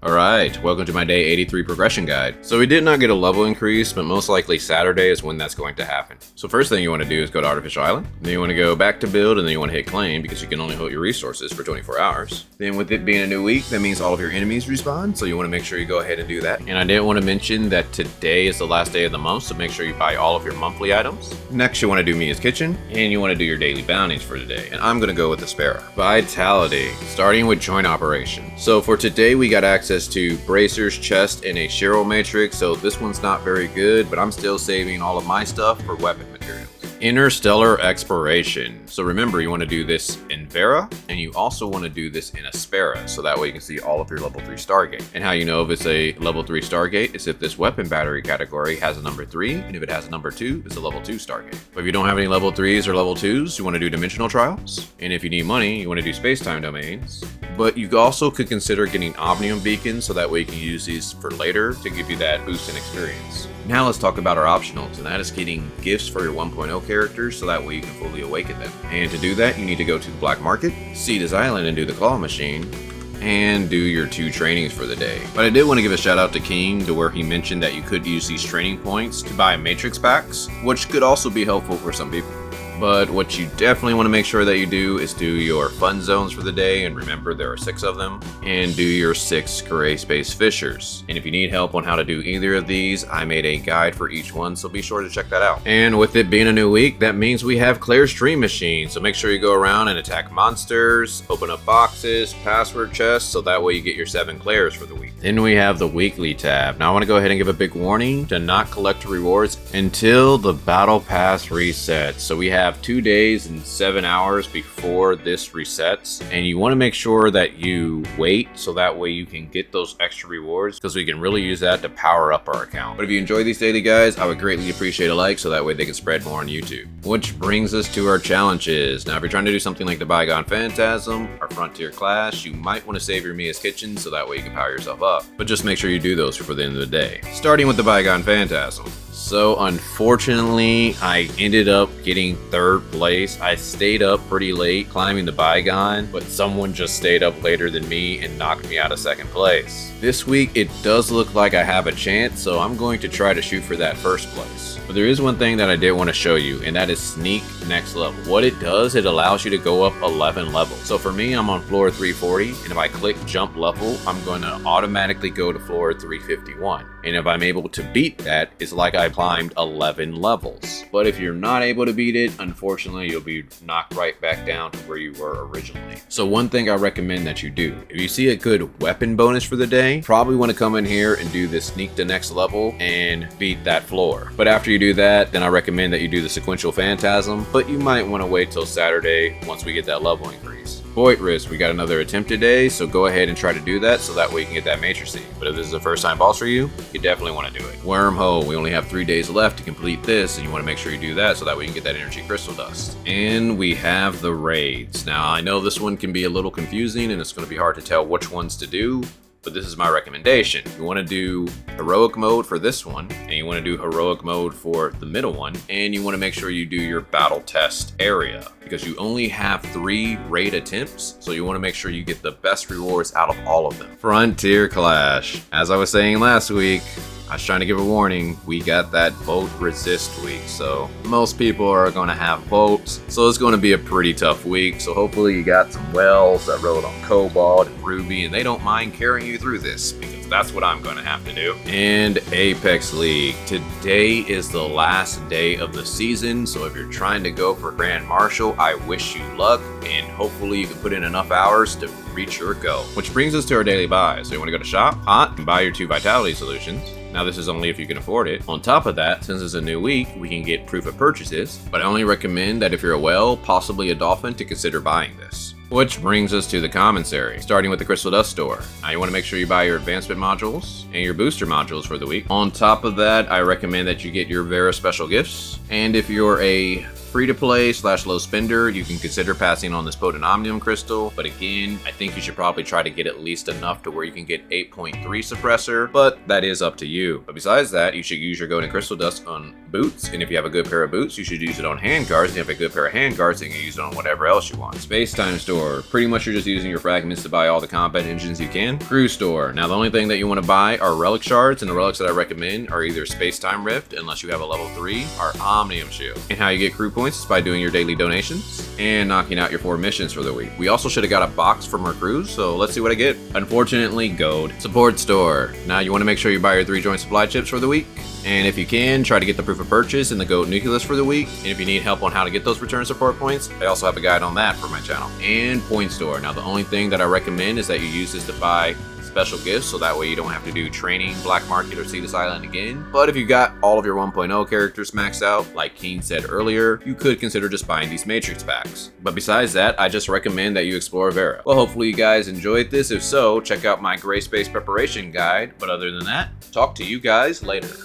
Alright, welcome to my day 83 progression guide. So we did not get a level increase, but most likely Saturday is when that's going to happen. So first thing you want to do is go to Artificial Island, then you want to go back to build, and then you want to hit claim because you can only hold your resources for 24 hours. Then with it being a new week, that means all of your enemies respawn, so you want to make sure you go ahead and do that. And I did want to mention that today is the last day of the month, so make sure you buy all of your monthly items. Next you want to do Mia's Kitchen, and you want to do your daily bounties for today, and I'm going to go with the Vera. Vitality, starting with Joint Operation. So for today we got access to Bracers, Chest, and a Cheryl Matrix, so this one's not very good, but I'm still saving all of my stuff for weapon materials. Interstellar Exploration. So remember, you want to do this in Vera, and you also want to do this in Aspera, so that way you can see all of your level 3 Stargate. And how you know if it's a level 3 Stargate is if this weapon battery category has a number 3, and if it has a number 2, it's a level 2 Stargate. But if you don't have any level 3s or level 2s, you want to do Dimensional Trials. And if you need money, you want to do Space-Time Domains. But you also could consider getting Omnium Beacons, so that way you can use these for later to give you that boost in experience. Now let's talk about our optionals, and that is getting gifts for your 1.0 characters, so that way you can fully awaken them. And to do that, you need to go to the Black Market, Cetus Island and do the Claw Machine, and do your 2 trainings for the day. But I did want to give a shout out to King to where he mentioned that you could use these training points to buy Matrix packs, which could also be helpful for some people. But what you definitely want to make sure that you do is do your fun zones for the day, and remember there are 6 of them, and do your 6 Greyspace fissures. And if you need help on how to do either of these, I made a guide for each one, so be sure to check that out. And with it being a new week, that means we have Clare's Dream Machine, so make sure you go around and attack monsters, open up boxes, password chests, so that way you get your 7 Clares for the week. Then we have the weekly tab. Now I want to go ahead and give a big warning to not collect rewards until the battle pass resets. So we have 2 days and 7 hours before this resets, and you want to make sure that you wait so that way you can get those extra rewards, because we can really use that to power up our account. But if you enjoy these daily guides, I would greatly appreciate a like so that way they can spread more on YouTube. Which brings us to our challenges. Now if you're trying to do something like the Bygone Phantasm or Frontier Clash, you might want to save your Mia's Kitchen so that way you can power yourself up. But just make sure you do those before the end of the day. Starting with the Bygone Phantasm. So unfortunately, I ended up getting 3rd place. I stayed up pretty late climbing the Bygone, but someone just stayed up later than me and knocked me out of 2nd place. This week, it does look like I have a chance, so I'm going to try to shoot for that 1st place. But there is one thing that I did want to show you, and that is Sneak Next Level. What it does, it allows you to go up 11 levels. So for me, I'm on floor 340, and if I click jump level, I'm going to automatically go to floor 351. And if I'm able to beat that, it's like I climbed 11 levels. But if you're not able to beat it, unfortunately, you'll be knocked right back down to where you were originally. So one thing I recommend that you do, if you see a good weapon bonus for the day, probably want to come in here and do the Sneak to Next Level and beat that floor. But after you do that, then I recommend that you do the Sequential Phantasm, but you might want to wait till Saturday once we get that level increase. Void Risk, we got another attempt today, so go ahead and try to do that so that way you can get that Matrix. But if this is a first time boss for you, you definitely want to do it. Wormhole, we only have 3 days left to complete this, and you want to make sure you do that so that way you can get that energy crystal dust. And we have the raids. Now I know this one can be a little confusing and it's going to be hard to tell which ones to do, but this is my recommendation. You want to do heroic mode for this one, and you want to do heroic mode for the middle one, and you want to make sure you do your battle test area, because you only have 3 raid attempts, so you want to make sure you get the best rewards out of all of them. Frontier Clash. As I was saying last week, I was trying to give a warning, we got that vote resist week, so most people are going to have votes, so it's going to be a pretty tough week. So hopefully you got some wells that rode on Cobalt and Ruby, and they don't mind carrying you through this, because that's what I'm going to have to do. And Apex League. Today is the last day of the season, so if you're trying to go for Grand Marshal, I wish you luck, and hopefully you can put in enough hours to reach your goal. Which brings us to our daily buys. So you want to go to shop, hot, and buy your 2 vitality solutions. Now this is only if you can afford it. On top of that, since it's a new week, we can get proof of purchases, but I only recommend that if you're a whale, possibly a dolphin, to consider buying this. Which brings us to the Commissary, starting with the Crystal Dust store. Now you want to make sure you buy your advancement modules and your booster modules for the week. On top of that, I recommend that you get your Vera special gifts, and if you're a free to play / low spender, you can consider passing on this potent omnium crystal, but again, I think you should probably try to get at least enough to where you can get 8.3 suppressor, but that is up to you. But besides that, you should use your golden crystal dust on boots, and if you have a good pair of boots, you should use it on hand guards, and if you have a good pair of hand guards, then you can use it on whatever else you want. Space time store, pretty much you're just using your fragments to buy all the combat engines you can. Crew store, now the only thing that you want to buy are relic shards, and the relics that I recommend are either space time rift, unless you have a level 3, or omnium shield. And how you get crew points is by doing your daily donations and knocking out your 4 missions for the week. We also should have got a box from our crews, so let's see what I get. Unfortunately, gold. Support store, now you want to make sure you buy your 3 joint supply chips for the week, and if you can, try to get the proof of purchase and the goat nucleus for the week. And if you need help on how to get those return support points, I also have a guide on that for my channel. And point store, now the only thing that I recommend is that you use this to buy special gifts, so that way you don't have to do training, black market, or Cetus Island again. But if you got all of your 1.0 characters maxed out, like Keen said earlier, you could consider just buying these matrix packs. But besides that, I just recommend that you explore Vera. Well, hopefully you guys enjoyed this. If so, check out my Greyspace preparation guide. But other than that, talk to you guys later.